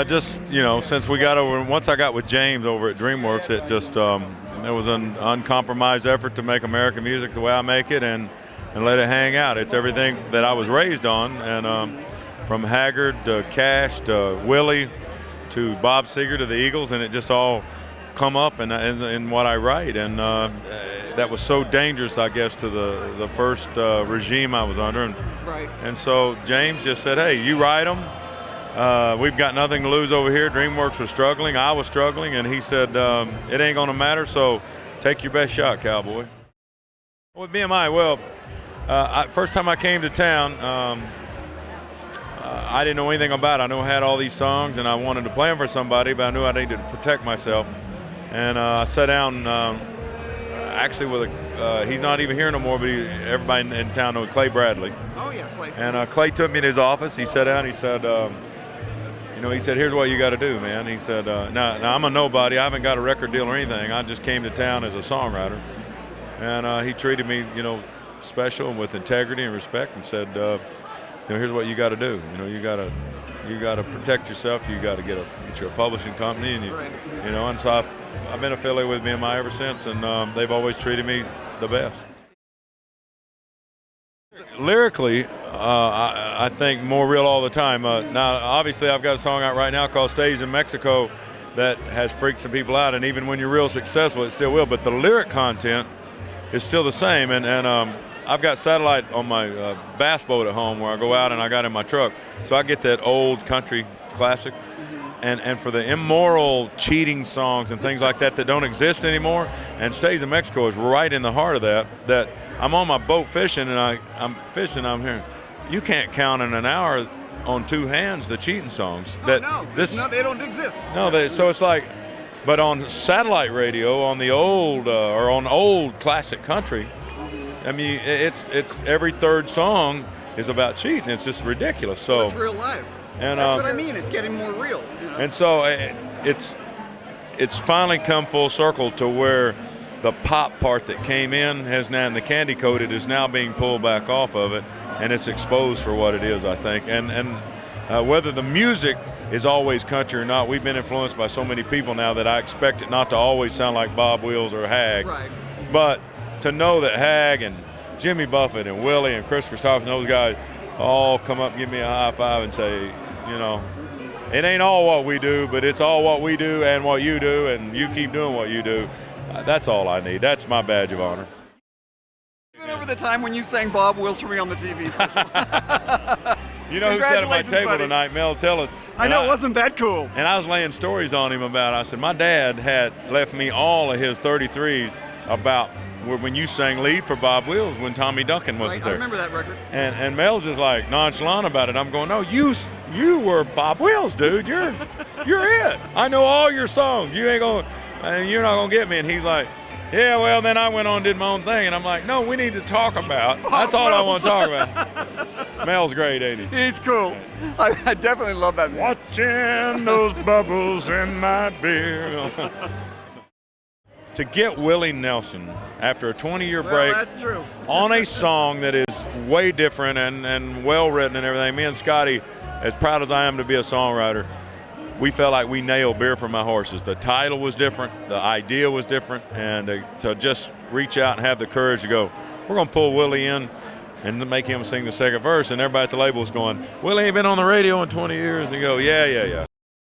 Just, since we got over, once I got with James over at DreamWorks, it just, it was an uncompromised effort to make American music the way I make it and let it hang out. It's everything that I was raised on, and from Haggard to Cash to Willie to Bob Seger to the Eagles, and it just all come up in what I write. And that was so dangerous, I guess, to the first regime I was under. And so James just said, hey, you write them. We've got nothing to lose over here. DreamWorks was struggling. I was struggling. And he said, it ain't going to matter, so take your best shot, cowboy. With BMI, well, first time I came to town, I didn't know anything about it. I knew I had all these songs, and I wanted to play them for somebody, but I knew I needed to protect myself. And I sat down actually with he's not even here no more, but everybody in town knows Clay Bradley. Oh, yeah, Clay. And Clay took me in his office. He sat down. He said, he said, here's what you got to do, man. He said, now I'm a nobody. I haven't got a record deal or anything. I just came to town as a songwriter. And he treated me, special and with integrity and respect, and said, here's what you got to do. You got to protect yourself. You got to get your publishing company, and and so I've been affiliated with BMI ever since, and they've always treated me the best. Lyrically, I think more real all the time. Now, obviously, I've got a song out right now called "Stays in Mexico" that has freaked some people out, and even when you're real successful, it still will. But the lyric content is still the same, and I've got satellite on my bass boat at home where I go out, and I got in my truck. So I get that old country classic. And for the immoral cheating songs and things like that don't exist anymore, and Stays in Mexico is right in the heart of that I'm on my boat fishing, and I'm fishing, I'm hearing, you can't count in an hour on two hands the cheating songs. No, they don't exist. No, so it's like, but on satellite radio, on the old, or on old classic country, I mean, it's every third song is about cheating. It's just ridiculous. So it's real life. And that's what I mean. It's getting more real. And so it's finally come full circle to where the pop part that came in has now, and the candy coated is now being pulled back off of it, and it's exposed for what it is, I think. And whether the music is always country or not, we've been influenced by so many people now that I expect it not to always sound like Bob Wills or Hag. Right. But to know that Hag and Jimmy Buffett and Willie and Chris Christopherson, those guys, all come up and give me a high five and say, it ain't all what we do, but it's all what we do and what you do, and you keep doing what you do. That's all I need. That's my badge of honor. Even over the time when you sang Bob Wills for me on the TV special. Who sat at my table tonight? Mel Tillis. I know, wasn't that cool? And I was laying stories on him about, I said, my dad had left me all of his 33s about when you sang lead for Bob Wills when Tommy Duncan wasn't there. I remember that record. And Mel's just like nonchalant about it. I'm going, no, you were Bob Wills, dude. You're it. I know all your songs. You're not gonna get me. And he's like, yeah, well, then I went on and did my own thing. And I'm like, no, we need to talk about. That's all I want to talk about. Mel's great, ain't he? He's cool. I definitely love that man. Watching those bubbles in my beer. To get Willie Nelson after a 20-year break that's true. on a song that is way different and well written and everything, me and Scotty, as proud as I am to be a songwriter, we felt like we nailed Beer for My Horses. The title was different, the idea was different, and to just reach out and have the courage to go, we're going to pull Willie in and make him sing the second verse, and everybody at the label was going, Willie ain't been on the radio in 20 years, and you go, yeah.